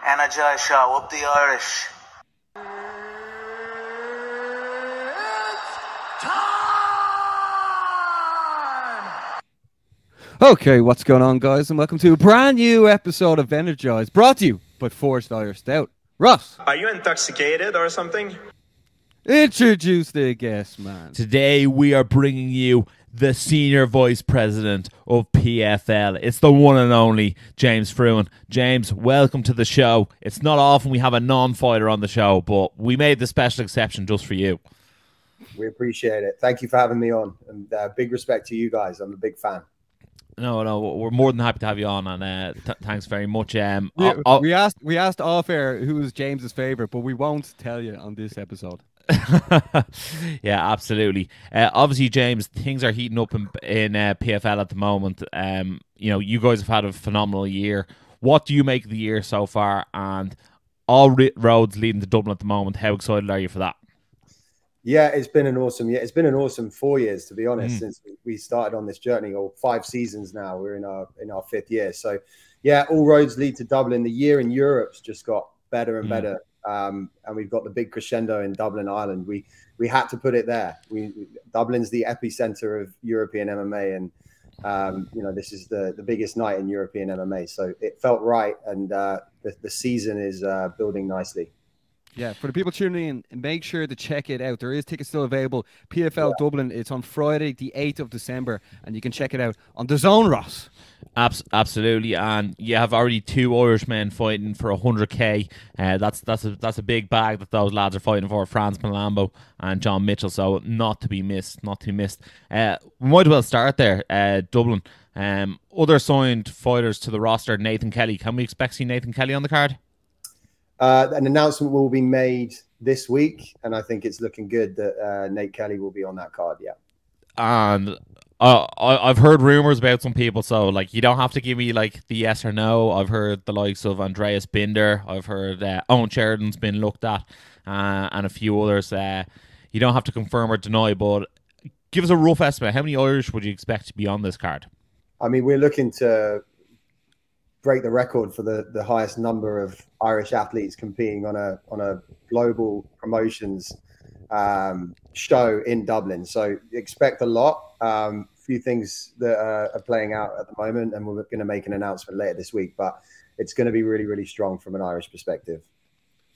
Energized show, up the Irish. Okay, what's going on, guys, and welcome to a brand new episode of Energized, brought to you by Forged Irish Stout. Ross, are you intoxicated or something? Introduce the guest, man. Today we are bringing you the Senior Vice President of PFL. It's the one and only James Frewin. James, welcome to the show. It's not often we have a non-fighter on the show, but we made the special exception just for you. We appreciate it. Thank you for having me on, and big respect to you guys. I'm a big fan. No, we're more than happy to have you on, and thanks very much. We asked off air who was James's favorite, but we won't tell you on this episode. Yeah, absolutely. Obviously, James, things are heating up in PFL at the moment. You know, you guys have had a phenomenal year. What do you make of the year so far? And all roads leading to Dublin at the moment. How excited are you for that? Yeah, it's been an awesome year. It's been an awesome 4 years, to be honest, since we started on this journey, or 5 seasons now. We're in our 5th year. So, yeah, all roads lead to Dublin. The year in Europe's just got better and better. And we've got the big crescendo in Dublin, Ireland. We had to put it there. Dublin's the epicenter of European MMA, and you know, this is the biggest night in European MMA. So it felt right, and the season is building nicely. Yeah, for the people tuning in, make sure to check it out. There is tickets still available. PFL Dublin, it's on Friday, the 8th of December, and you can check it out on The Zone, Ross. Absolutely, and you have already 2 Irishmen fighting for 100k. That's a big bag that those lads are fighting for. Franz Malambo and John Mitchell, so not to be missed. We might as well start there. Dublin, other signed fighters to the roster. Nathan Kelly. Can we expect to see Nathan Kelly on the card? An announcement will be made this week, and I think it's looking good that Nate Kelly will be on that card. Yeah, and I've heard rumors about some people, so like you don't have to give me like the yes or no. I've heard the likes of Andreas Binder. I've heard Owen Sheridan's been looked at, and a few others. You don't have to confirm or deny, but give us a rough estimate. How many Irish would you expect to be on this card? I mean, we're looking to break the record for the highest number of Irish athletes competing on a global promotions show in Dublin. So expect a lot. Few things that are playing out at the moment, and we're going to make an announcement later this week. But it's going to be really, really strong from an Irish perspective.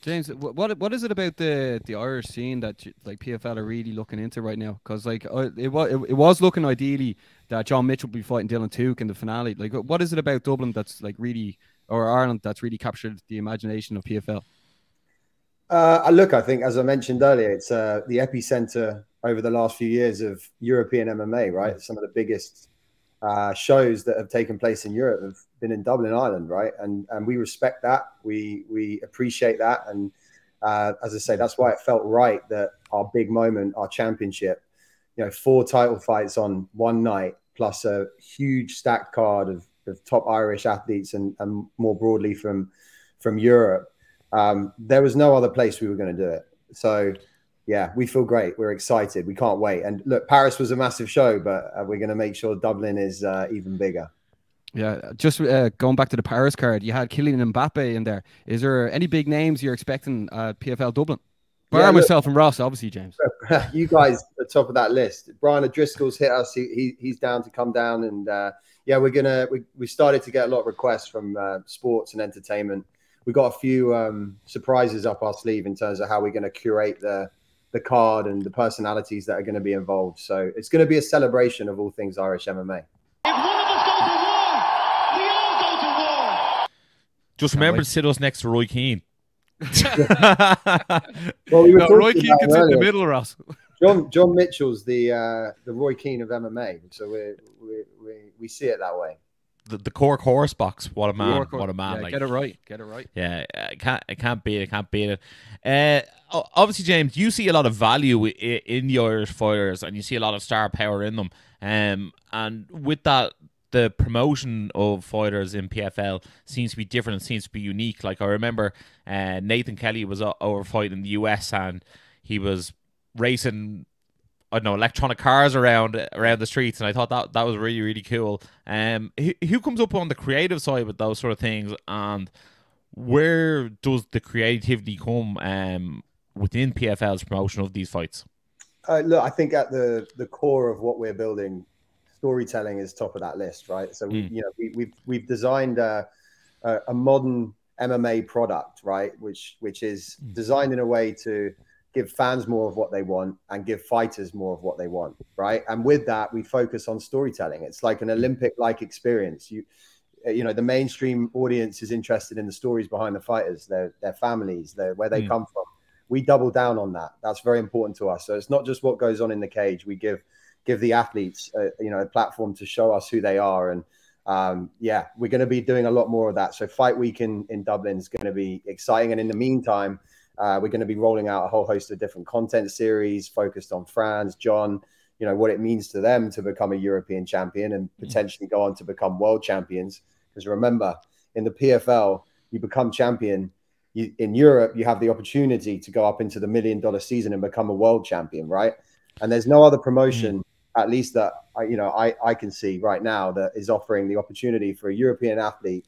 James, what is it about the Irish scene that like PFL are really looking into right now? Because like it was looking ideally that John Mitchell would be fighting Dylan Tuke in the finale. Like, what is it about Dublin that's like really, or Ireland that's really captured the imagination of PFL? Look, I think as I mentioned earlier, it's the epicenter over the last few years of European MMA. Right, some of the biggest shows that have taken place in Europe have been in Dublin, Ireland, right? And we respect that. We appreciate that. And as I say, that's why it felt right that our big moment, our championship, you know, 4 title fights on one night, plus a huge stacked card of top Irish athletes and more broadly from Europe. There was no other place we were going to do it. So yeah, we feel great. We're excited. We can't wait. And look, Paris was a massive show, but we're going to make sure Dublin is even bigger. Yeah, just going back to the Paris card, you had Kylian Mbappe in there. Is there any big names you're expecting at PFL Dublin? Bar myself and Ross, obviously, James. You guys are top of that list. Brian O'Driscoll's hit us. He's down to come down. And yeah, we started to get a lot of requests from sports and entertainment. We got a few surprises up our sleeve in terms of how we're going to curate the card and the personalities that are going to be involved. So it's going to be a celebration of all things Irish MMA. If one of us go to war, we all go to war. Just remember to sit us next to Roy Keane. Well, Roy Keane can sit in the middle, Ross. John Mitchell's the Roy Keane of MMA, so we see it that way. The Cork horse box. What a man! What a man! Yeah, like, get it right. Get it right. Yeah, I can't beat it. Obviously, James, you see a lot of value in the Irish fighters, and you see a lot of star power in them. And with that, the promotion of fighters in PFL seems to be different and seems to be unique. Like I remember, Nathan Kelly was over fighting in the US, and he was racing I don't know, electronic cars around the streets, and I thought that was really, really cool. Who comes up on the creative side with those sort of things, and where does the creativity come within PFL's promotion of these fights? Look, I think at the core of what we're building, storytelling is top of that list, right? So we've designed a modern MMA product, right, which is designed in a way to give fans more of what they want and give fighters more of what they want, right? And with that, we focus on storytelling. It's like an Olympic-like experience. You know, the mainstream audience is interested in the stories behind the fighters, their families, where they come from. We double down on that. That's very important to us. So it's not just what goes on in the cage. We give the athletes, a platform to show us who they are. And we're going to be doing a lot more of that. So Fight Week in Dublin is going to be exciting. And in the meantime, we're going to be rolling out a whole host of different content series focused on Franz, John, what it means to them to become a European champion and potentially go on to become world champions. Because remember, in the PFL, you become champion. In Europe, you have the opportunity to go up into the $1 million season and become a world champion, right? And there's no other promotion, at least that I can see right now, that is offering the opportunity for a European athlete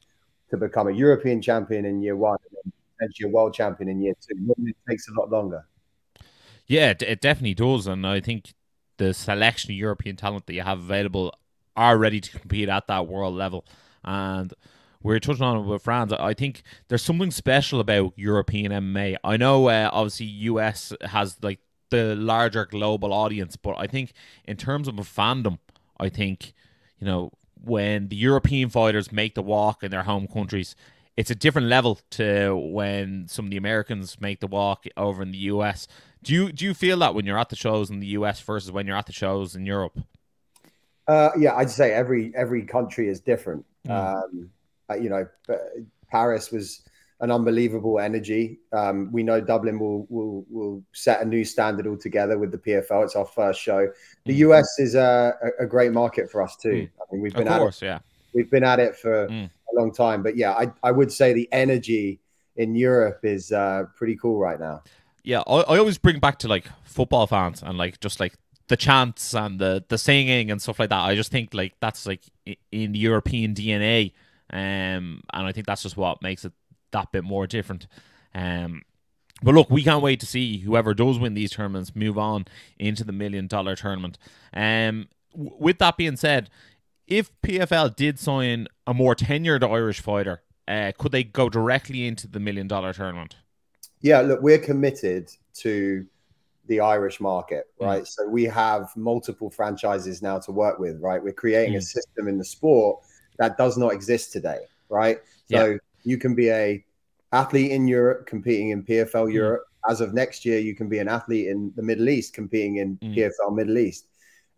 to become a European champion in year 1 and then potentially a world champion in year 2. It takes a lot longer. Yeah, it definitely does. And I think the selection of European talent that you have available are ready to compete at that world level. And we're touching on it with Franz. I think there's something special about European MMA. I know obviously US has like the larger global audience, but I think in terms of a fandom, I think, when the European fighters make the walk in their home countries, it's a different level to when some of the Americans make the walk over in the US. Do you feel that when you're at the shows in the US versus when you're at the shows in Europe? Yeah, I'd say every country is different. Paris was an unbelievable energy. We know Dublin will set a new standard altogether with the PFL. It's our first show. The US is a great market for us too. I mean, we've been at it for a long time. But yeah, I would say the energy in Europe is pretty cool right now. Yeah, I always bring back to like football fans and like just like the chants and the singing and stuff like that. I just think like that's like in the European DNA. And I think that's just what makes it that bit more different. But look, we can't wait to see whoever does win these tournaments move on into the $1 million tournament. With that being said, if PFL did sign a more tenured Irish fighter, could they go directly into the $1 million tournament? Yeah, look, we're committed to the Irish market, right? So we have multiple franchises now to work with, right? We're creating a system in the sport that does not exist today, right? So you can be a athlete in Europe competing in PFL Europe. As of next year, you can be an athlete in the Middle East competing in PFL Middle East.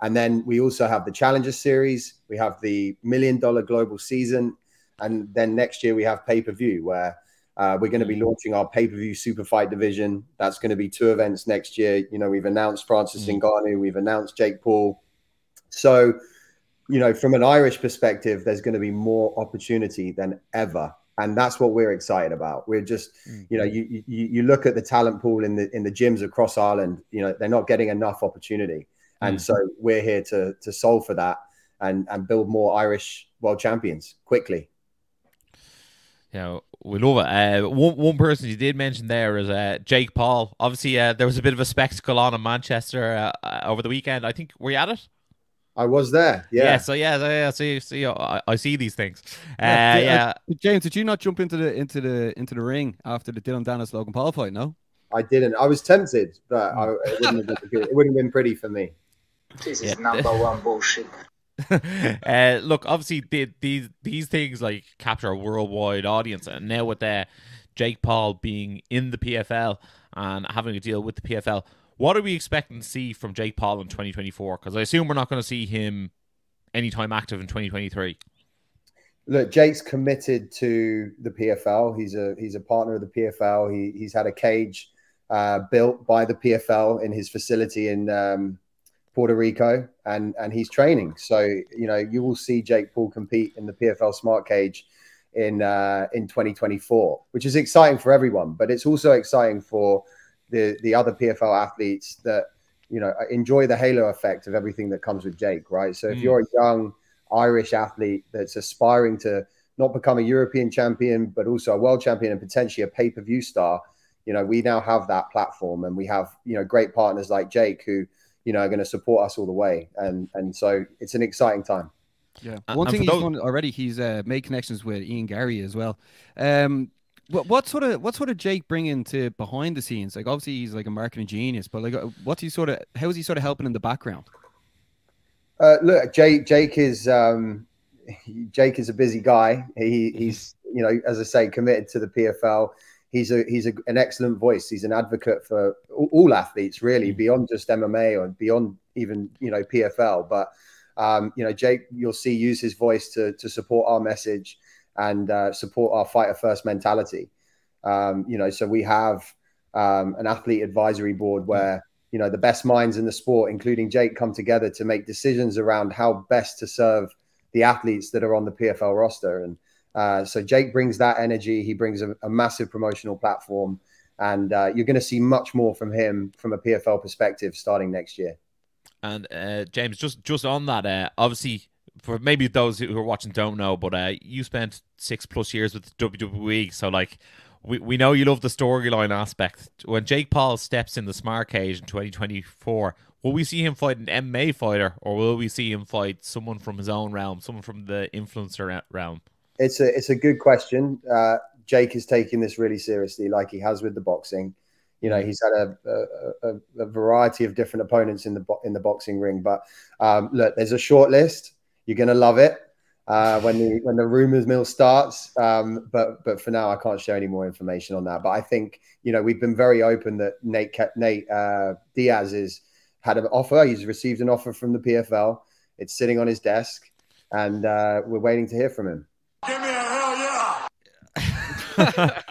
And then we also have the Challenger Series. We have the $1 million global season. And then next year we have pay-per-view, where we're going to be launching our pay-per-view super fight division. That's going to be 2 events next year. We've announced Francis Ngannou. We've announced Jake Paul. So, from an Irish perspective, there's going to be more opportunity than ever. And that's what we're excited about. We're just, you look at the talent pool in the gyms across Ireland, they're not getting enough opportunity. And so we're here to solve for that and build more Irish world champions quickly. Yeah, we love it. One person you did mention there is Jake Paul. Obviously, there was a bit of a spectacle on in Manchester over the weekend. I think, were you at it? I was there. Yeah. So I see these things. James, did you not jump into the ring after the Dylan Dennis Logan Paul fight? No, I didn't. I was tempted, but it wouldn't have been pretty for me. This is number one bullshit. Look, obviously these things like capture a worldwide audience, and now with Jake Paul being in the PFL and having to deal with the PFL, what are we expecting to see from Jake Paul in 2024? Because I assume we're not going to see him anytime active in 2023. Look, Jake's committed to the PFL. He's a partner of the PFL. He's had a cage built by the PFL in his facility in Puerto Rico, and he's training. So you will see Jake Paul compete in the PFL Smart Cage in 2024, which is exciting for everyone. But it's also exciting for the other PFL athletes that enjoy the halo effect of everything that comes with Jake, right? So if you're a young Irish athlete that's aspiring to not become a European champion, but also a world champion and potentially a pay-per-view star, we now have that platform, and we have, great partners like Jake who, are going to support us all the way. And so it's an exciting time. Yeah. One thing he's done already, he's made connections with Ian Gary as well. What sort of Jake bringing to behind the scenes? Like, obviously he's like a marketing genius, but like, how is he sort of helping in the background? Look, Jake is a busy guy. He's as I say, committed to the PFL. He's an excellent voice. He's an advocate for all athletes, really, beyond just MMA or beyond even PFL. But Jake, you'll see, use his voice to support our message and support our fighter first mentality. So we have an athlete advisory board where the best minds in the sport, including Jake, come together to make decisions around how best to serve the athletes that are on the PFL roster. And so Jake brings that energy. He brings a massive promotional platform, and you're going to see much more from him from a PFL perspective starting next year. And James, just on that, obviously, for maybe those who are watching don't know, but you spent 6+ years with WWE, so like we know you love the storyline aspect. When Jake Paul steps in the Smart Cage in 2024, will we see him fight an MMA fighter, or will we see him fight someone from his own realm, someone from the influencer realm? It's a good question. Jake is taking this really seriously, like he has with the boxing. He's had a variety of different opponents in the boxing ring. But look, there's a short list. You're going to love it when the rumors mill starts. But for now, I can't share any more information on that. But I think we've been very open that Nate Diaz has had an offer. He's received an offer from the PFL. It's sitting on his desk, and we're waiting to hear from him. Give me a hell yeah!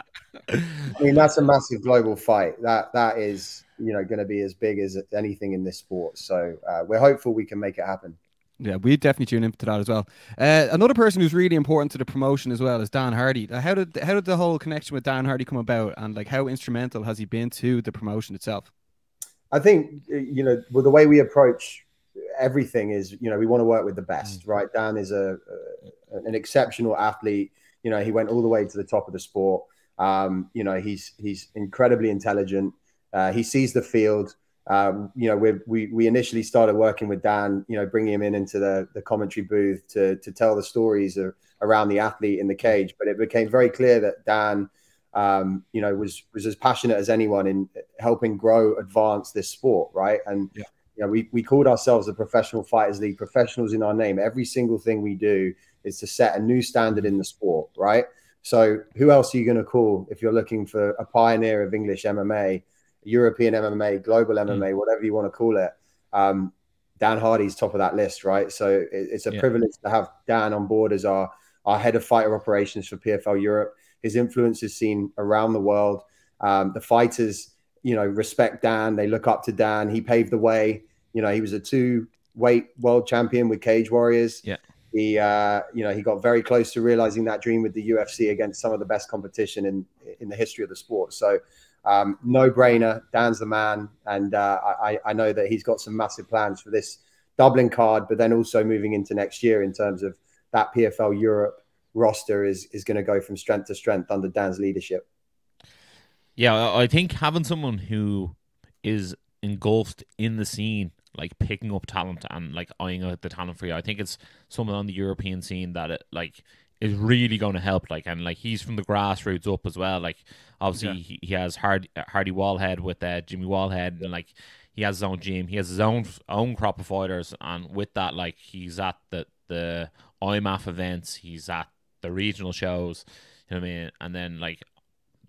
I mean, that's a massive global fight. That is, going to be as big as anything in this sport. So we're hopeful we can make it happen. Yeah, we definitely tune into that as well. Another person who's really important to the promotion as well is Dan Hardy. How did the whole connection with Dan Hardy come about, and like how instrumental has he been to the promotion itself? I think well, the way we approach everything is we want to work with the best, right? Dan is an exceptional athlete. He went all the way to the top of the sport. He's incredibly intelligent. He sees the field. We initially started working with Dan, bringing him into the commentary booth to tell the stories around the athlete in the cage. But it became very clear that Dan, was as passionate as anyone in helping advance this sport, right? And we called ourselves the Professional Fighters League, professionals in our name. Every single thing we do is to set a new standard in the sport, right? So who else are you going to call if you're looking for a pioneer of English MMA, European MMA, global MMA, whatever you want to call it? Dan Hardy's top of that list, right? So it's a privilege to have Dan on board as our head of fighter operations for PFL Europe. His influence is seen around the world. The fighters, respect Dan. They look up to Dan. He paved the way. He was a 2-weight world champion with Cage Warriors. Yeah. He got very close to realizing that dream with the UFC against some of the best competition in the history of the sport. So no brainer. Dan's the man. And I know that he's got some massive plans for this Dublin card, but then also moving into next year in terms of that PFL Europe roster is going to go from strength to strength under Dan's leadership. Yeah, I think having someone who is engulfed in the scene, like picking up talent and like eyeing out the talent for you, I think it's someone on the European scene that is really going to help. Like, and like he's from the grassroots up as well. Like, obviously he has Hardy Wallhead with Jimmy Wallhead, and like he has his own gym, he has his own crop of fighters, and with that, like he's at the IMAF events, he's at the regional shows, you know what I mean, and then like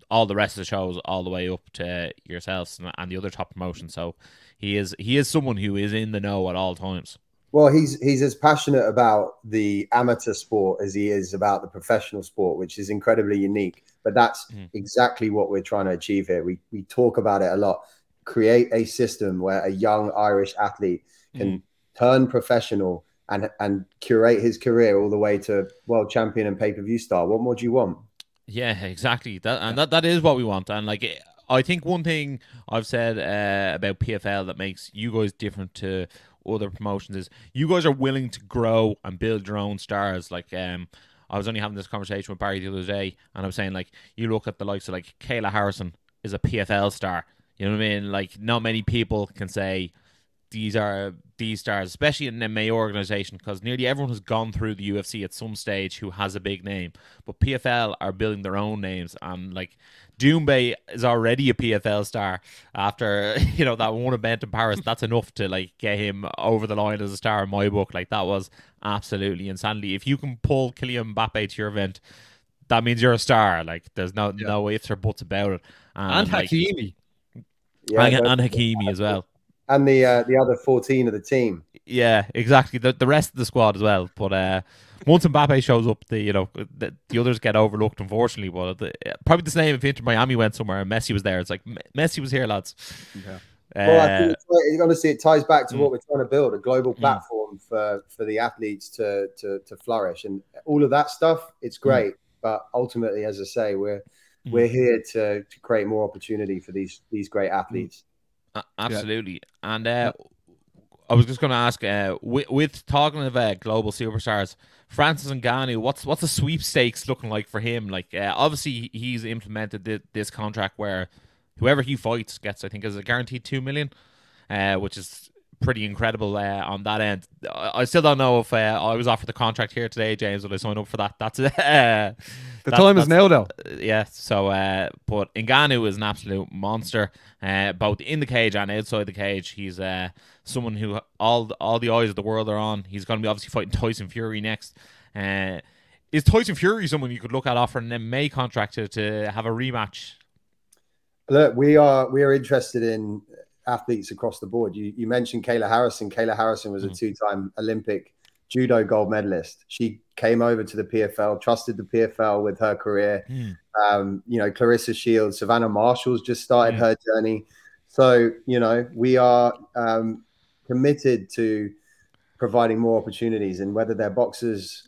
all the rest of the shows all the way up to yourselves and the other top promotions. So he is someone who is in the know at all times. Well, he's as passionate about the amateur sport as he is about the professional sport, which is incredibly unique. But that's exactly what we're trying to achieve here. We talk about it a lot. Create a system where a young Irish athlete can turn professional and curate his career all the way to world champion and pay-per-view star. What more do you want? Yeah, exactly. That is what we want. And like I think one thing I've said about PFL that makes you guys different to other promotions is you guys are willing to grow and build your own stars. Like, I was only having this conversation with Barry the other day, and I was saying, like, you look at the likes of, like, Kayla Harrison is a PFL star. You know what I mean? Like, not many people can say these are these stars, especially in an MMA organization, because nearly everyone has gone through the UFC at some stage who has a big name. But PFL are building their own names, and like Doumbé is already a PFL star after that one event in Paris. That's enough to like get him over the line as a star in my book. Like, that was absolutely insanity. If you can pull Kylian Mbappe to your event, that means you're a star. Like, there's no ifs or buts about it. And like, Hakimi. And Hakimi as well. And the other 14 of the team. Yeah, exactly. The rest of the squad as well. But once Mbappe shows up, the others get overlooked, unfortunately. But probably the same if Inter Miami went somewhere and Messi was there. It's like, Messi was here, lads. Yeah. Well, I think honestly, it ties back to what we're trying to build, a global platform for the athletes to flourish. And all of that stuff, it's great. But ultimately, as I say, we're here to create more opportunity for these great athletes. Absolutely. And I was just going to ask, with talking of global superstars, Francis Ngannou, what's the sweepstakes looking like for him? Like, obviously he's implemented this contract where whoever he fights gets, I think, is a guaranteed $2 million, which is pretty incredible on that end. I still don't know if I was offered the contract here today, James. Will I sign up for that? That's the time is now, though. Yeah. So, but Ngannou is an absolute monster, both in the cage and outside the cage. He's someone who all the eyes of the world are on. He's going to be obviously fighting Tyson Fury next. Is Tyson Fury someone you could look at offering an MMA contract to have a rematch? Look, we are interested in athletes across the board. You mentioned Kayla Harrison. Kayla Harrison was a two-time Olympic judo gold medalist. She came over to the PFL, trusted the PFL with her career. Clarissa Shields, Savannah Marshall's just started her journey. So, we are committed to providing more opportunities, and whether they're boxers,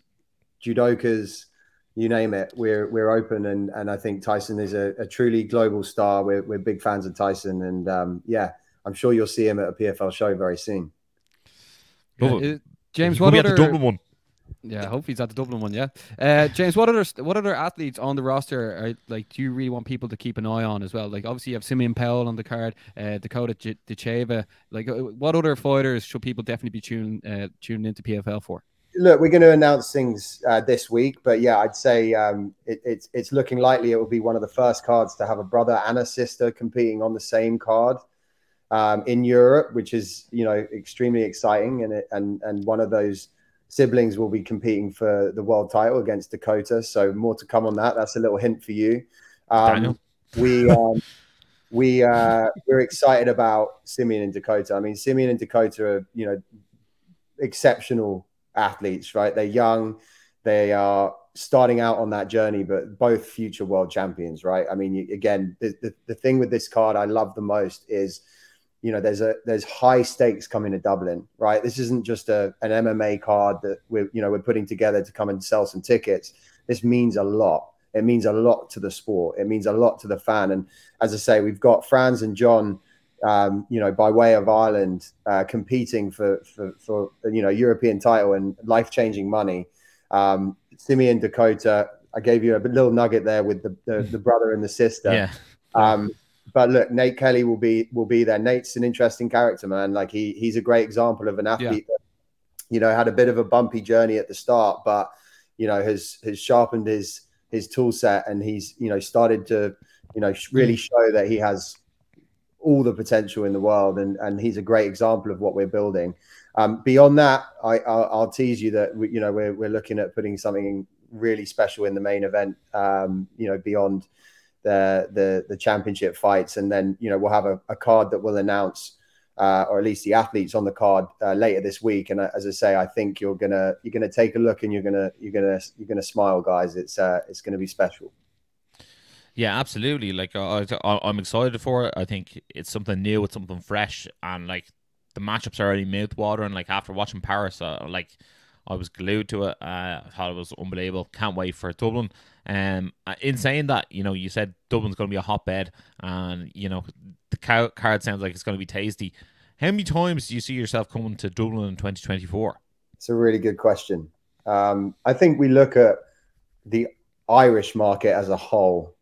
judokas, you name it, we're open. And I think Tyson is a truly global star. We're big fans of Tyson, and I'm sure you'll see him at a PFL show very soon. James, what other Dublin one? Yeah, hopefully he's at the Dublin one. Yeah, James, what other athletes on the roster do you really want people to keep an eye on as well? Like, obviously you have Simeon Powell on the card, Dakota Decheva. Like, what other fighters should people definitely be tuning into PFL for? Look, we're going to announce things this week, but yeah, I'd say it's looking likely it will be one of the first cards to have a brother and a sister competing on the same card in Europe, which is extremely exciting, and one of those siblings will be competing for the world title against Dakota. So more to come on that. That's a little hint for you. We're excited about Simeon and Dakota. I mean, Simeon and Dakota are exceptional athletes, right? They're young, they are starting out on that journey, but both future world champions, right? I mean, again, the thing with this card I love the most is there's high stakes coming to Dublin, right? This isn't just an MMA card that we're putting together to come and sell some tickets. This means a lot. It means a lot to the sport. It means a lot to the fan. And as I say, we've got Franz and John by way of Ireland, competing for European title and life-changing money. Simeon, Dakota, I gave you a little nugget there with the brother and the sister. Yeah. But look, Nate Kelly will be there. Nate's an interesting character, man. Like, he's a great example of an athlete that, had a bit of a bumpy journey at the start, but has sharpened his tool set, and he's started to really show that he has all the potential in the world, and he's a great example of what we're building. Beyond that, I'll tease you that we're looking at putting something really special in the main event. Beyond the championship fights, and then we'll have a card that we'll announce, or at least the athletes on the card later this week. And as I say, I think you're gonna take a look, and you're gonna smile, guys. It's gonna be special. Yeah, absolutely. Like, I'm excited for it. I think it's something new, it's something fresh, and like the matchups are already mouth-watering. Like, after watching Paris, I was glued to it. I thought it was unbelievable. Can't wait for Dublin. In saying that, you said Dublin's going to be a hotbed, and the card sounds like it's going to be tasty. How many times do you see yourself coming to Dublin in 2024? It's a really good question. I think we look at the Irish market as a whole.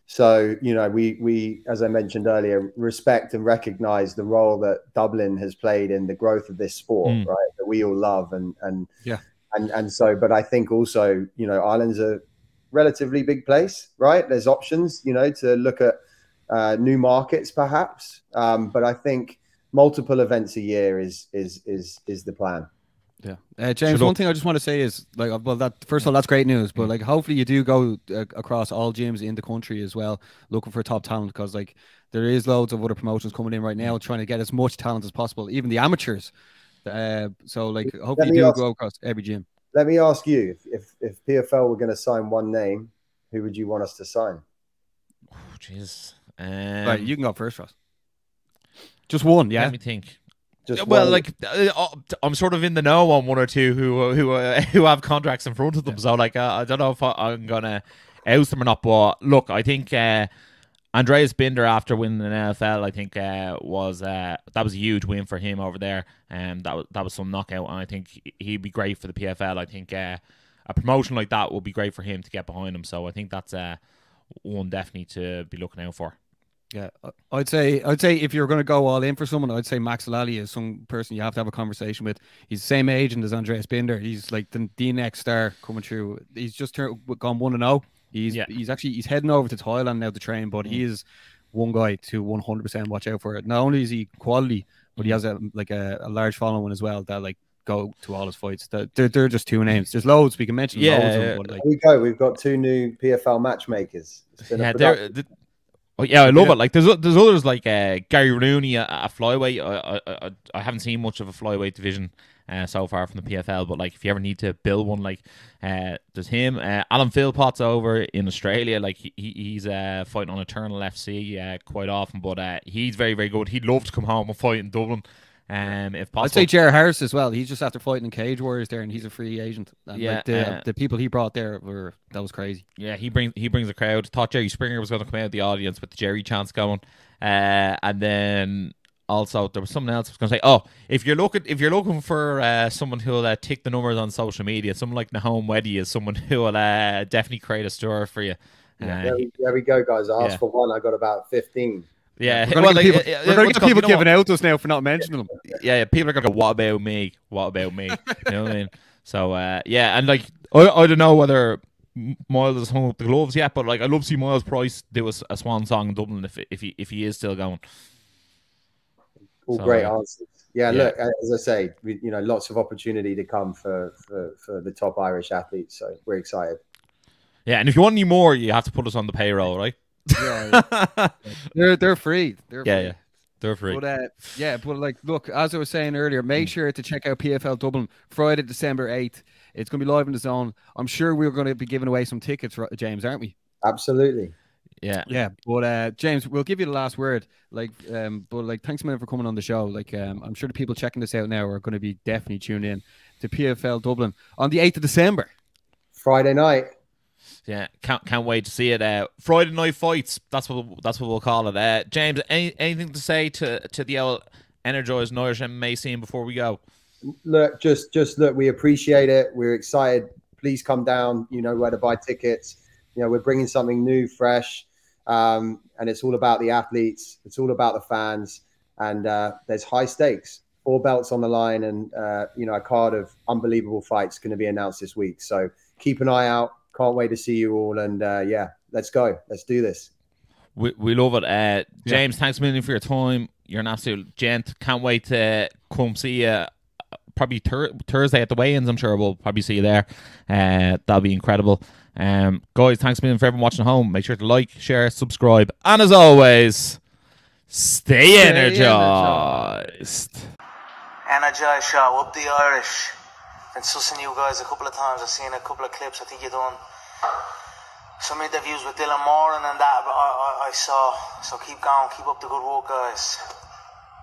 So, we, as I mentioned earlier, respect and recognize the role that Dublin has played in the growth of this sport, right? That we all love. And so, but I think also, Ireland's a relatively big place, right? There's options, to look at new markets perhaps. But I think multiple events a year is the plan. Yeah, James. One thing I just want to say is, first of all, that's great news. But hopefully you do go across all gyms in the country as well, looking for top talent, because there is loads of other promotions coming in right now trying to get as much talent as possible, even the amateurs. So hopefully you do go across every gym. Let me ask you, if PFL were going to sign one name, who would you want us to sign? Oh, jeez. Right, you can go first, Ross. Just one, yeah. Let me think. I'm sort of in the know on one or two who have contracts in front of them. So I don't know if I'm gonna oust them or not. But look, I think Andreas Binder, after winning the NFL, I think that was a huge win for him over there. And that was some knockout. And I think he'd be great for the PFL. I think a promotion like that would be great for him to get behind him. So I think that's one definitely to be looking out for. Yeah, I'd say if you're going to go all in for someone, I'd say Max Lally is some person you have to have a conversation with. He's the same agent as Andreas Binder. He's like the next star coming through. He's just gone 1-0. He's heading over to Thailand now to train, but he is one guy to 100% watch out for it. Not only is he quality, but he has a large following as well that go to all his fights. They're just two names. There's loads we can mention. Loads of them, there we go. We've got two new PFL matchmakers. I love it. There's others like Gary Rooney, a flyweight. I haven't seen much of a flyweight division so far from the PFL, but if you ever need to build one, there's him. Alan Philpott's over in Australia. He's fighting on Eternal FC quite often, but he's very, very good. He'd love to come home and fight in Dublin. If possible. I'd say Jared Harris as well. He's just after fighting in Cage Warriors there, and he's a free agent. And the people he brought there that was crazy. Yeah, he brings a crowd. Thought Jerry Springer was going to come out of the audience with the Jerry chants going, and then also there was something else I was going to say. Oh, if you're looking for someone who'll tick the numbers on social media, someone like Nahom Weddy is someone who will definitely create a story for you. There we go, guys. I asked for one. I got about 15. Yeah, we're going to get people giving out to us now for not mentioning them. Yeah, people are going to go, what about me? What about me? You know what I mean? So, and I don't know whether Miles has hung up the gloves yet, but I'd love to see Miles Price do a swan song in Dublin if he is still going. Great answers. Yeah, look, as I say, lots of opportunity to come for the top Irish athletes, so we're excited. Yeah, and if you want any more, you have to put us on the payroll, right? They're free. They're free. But look, as I was saying earlier, make sure to check out PFL Dublin Friday, December 8th. It's going to be live in the zone. I'm sure we're going to be giving away some tickets, James, aren't we? Absolutely. Yeah. But James, we'll give you the last word. Thanks a million for coming on the show. I'm sure the people checking this out now are going to be definitely tuned in to PFL Dublin on the 8th of December, Friday night. Yeah, can't wait to see it. Friday night fights. That's what we'll call it. James, anything to say to the old Energized Irish MMA scene before we go? Look, just look. We appreciate it. We're excited. Please come down. You know where to buy tickets. We're bringing something new, fresh, and it's all about the athletes. It's all about the fans, and there's high stakes. 4 belts on the line, and a card of unbelievable fights going to be announced this week. So keep an eye out. Can't wait to see you all, and let's go. Let's do this. We love it. James, thanks a million for your time. You're an absolute gent. Can't wait to come see you. Probably Thursday at the weigh-ins. I'm sure we'll probably see you there. That'll be incredible. Guys, thanks a million for everyone watching at home. Make sure to like, share, subscribe, and as always, stay energized. Energized show, up the Irish. Been sussing you guys a couple of times. I've seen a couple of clips. I think you've done some interviews with Dylan Moran and that I saw. So keep going, keep up the good work, guys.